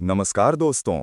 नमस्कार दोस्तों,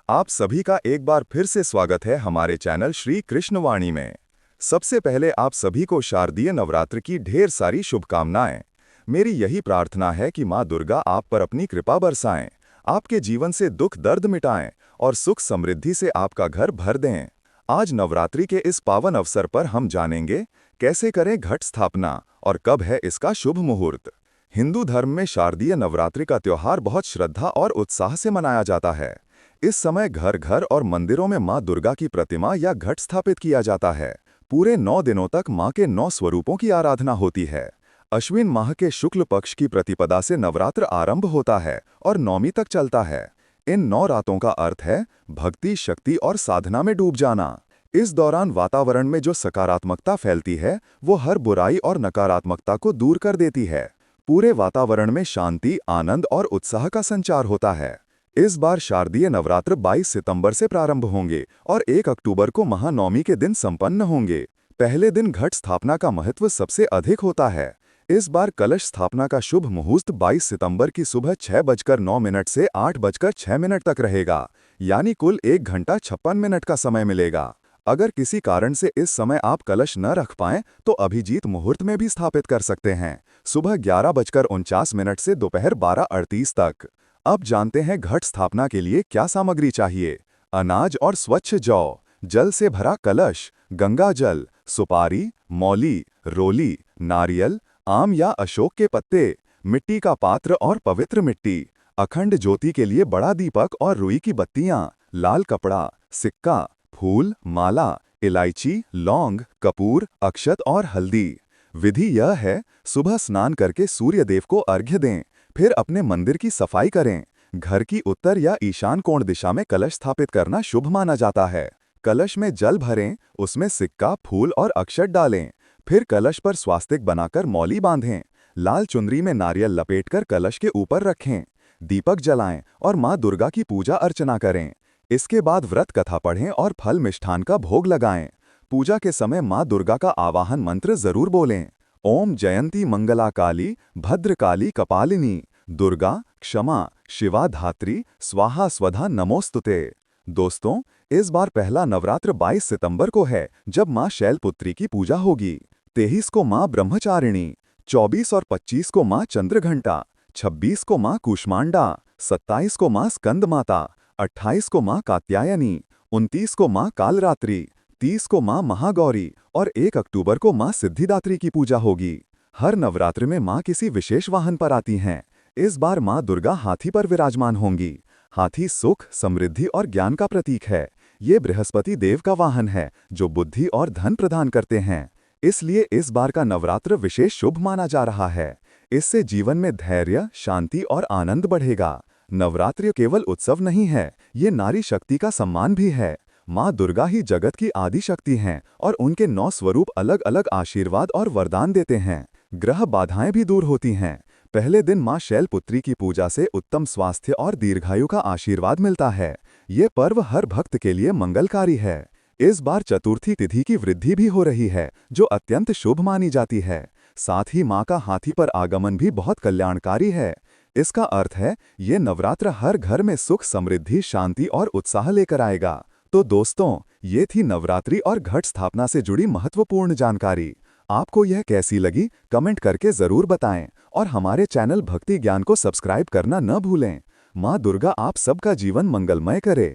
आप सभी का एक बार फिर से स्वागत है हमारे चैनल श्री कृष्णवाणी में। सबसे पहले आप सभी को शारदीय नवरात्र की ढेर सारी शुभकामनाएं। मेरी यही प्रार्थना है कि माँ दुर्गा आप पर अपनी कृपा बरसाएं, आपके जीवन से दुख दर्द मिटाएं और सुख समृद्धि से आपका घर भर दें। आज नवरात्रि के इस पावन अवसर पर हम जानेंगे कैसे करें घट स्थापना और कब है इसका शुभ मुहूर्त। हिंदू धर्म में शारदीय नवरात्रि का त्योहार बहुत श्रद्धा और उत्साह से मनाया जाता है। इस समय घर घर और मंदिरों में मां दुर्गा की प्रतिमा या घट स्थापित किया जाता है। पूरे 9 दिनों तक मां के 9 स्वरूपों की आराधना होती है। अश्विन माह के शुक्ल पक्ष की प्रतिपदा से नवरात्र आरंभ होता है और नौमी तक चलता है। इन 9 रातों का अर्थ है भक्ति, शक्ति और साधना में डूब जाना। इस दौरान वातावरण में जो सकारात्मकता फैलती है वो हर बुराई और नकारात्मकता को दूर कर देती है। पूरे वातावरण में शांति, आनंद और उत्साह का संचार होता है। इस बार शारदीय नवरात्र 22 सितंबर से प्रारंभ होंगे और 1 अक्टूबर को महानवमी के दिन संपन्न होंगे। पहले दिन घट स्थापना का महत्व सबसे अधिक होता है। इस बार कलश स्थापना का शुभ मुहूर्त 22 सितंबर की सुबह 6:09 से 8:06 तक रहेगा, यानी कुल 1 घंटा 56 मिनट का समय मिलेगा। अगर किसी कारण से इस समय आप कलश न रख पाएं तो अभिजीत मुहूर्त में भी स्थापित कर सकते हैं, सुबह 11:49 से दोपहर 12:38 तक। अब जानते हैं घट स्थापना के लिए क्या सामग्री चाहिए। अनाज और स्वच्छ जौ, जल से भरा कलश, गंगा जल, सुपारी, मौली, रोली, नारियल, आम या अशोक के पत्ते, मिट्टी का पात्र और पवित्र मिट्टी, अखंड ज्योति के लिए बड़ा दीपक और रुई की बत्तियां, लाल कपड़ा, सिक्का, फूल, माला, इलायची, लौंग, कपूर, अक्षत और हल्दी। विधि यह है, सुबह स्नान करके सूर्य देव को अर्घ्य दें, फिर अपने मंदिर की सफाई करें। घर की उत्तर या ईशान कोण दिशा में कलश स्थापित करना शुभ माना जाता है। कलश में जल भरें, उसमें सिक्का, फूल और अक्षत डालें। फिर कलश पर स्वास्तिक बनाकर मौली बांधें। लाल चुनरी में नारियल लपेटकर कलश के ऊपर रखें। दीपक जलाएं और माँ दुर्गा की पूजा अर्चना करें। इसके बाद व्रत कथा पढ़ें और फल मिष्ठान का भोग लगाएं। पूजा के समय माँ दुर्गा का आवाहन मंत्र जरूर बोलें। ओम जयंती मंगला काली भद्रकाली कपालिनी दुर्गा क्षमा शिवा धात्री स्वाहा स्वधा नमोस्तुते। दोस्तों, इस बार पहला नवरात्र 22 सितंबर को है, जब माँ शैलपुत्री की पूजा होगी। 23 को माँ ब्रह्मचारिणी, 24 और 25 को माँ चंद्रघंटा, 26 को माँ कूष्मांडा, 27 को माँ स्कंद माता, 28 को माँ कात्यायनी, 29 को माँ कालरात्रि, 30 को माँ महागौरी और 1 अक्टूबर को माँ सिद्धिदात्री की पूजा होगी। हर नवरात्र में माँ किसी विशेष वाहन पर आती हैं। इस बार माँ दुर्गा हाथी पर विराजमान होंगी। हाथी सुख, समृद्धि और ज्ञान का प्रतीक है। ये बृहस्पति देव का वाहन है, जो बुद्धि और धन प्रदान करते हैं। इसलिए इस बार का नवरात्र विशेष शुभ माना जा रहा है। इससे जीवन में धैर्य, शांति और आनंद बढ़ेगा। नवरात्रि केवल उत्सव नहीं है, ये नारी शक्ति का सम्मान भी है। माँ दुर्गा ही जगत की आदि शक्ति हैं और उनके 9 स्वरूप अलग अलग आशीर्वाद और वरदान देते हैं। ग्रह बाधाएं भी दूर होती हैं। पहले दिन माँ शैलपुत्री की पूजा से उत्तम स्वास्थ्य और दीर्घायु का आशीर्वाद मिलता है। ये पर्व हर भक्त के लिए मंगलकारी है। इस बार चतुर्थी तिथि की वृद्धि भी हो रही है, जो अत्यंत शुभ मानी जाती है। साथ ही माँ का हाथी पर आगमन भी बहुत कल्याणकारी है। इसका अर्थ है, ये नवरात्र हर घर में सुख, समृद्धि, शांति और उत्साह लेकर आएगा। तो दोस्तों, ये थी नवरात्रि और घट स्थापना से जुड़ी महत्वपूर्ण जानकारी। आपको यह कैसी लगी, कमेंट करके जरूर बताएं और हमारे चैनल भक्ति ज्ञान को सब्सक्राइब करना न भूलें। माँ दुर्गा आप सबका जीवन मंगलमय करे।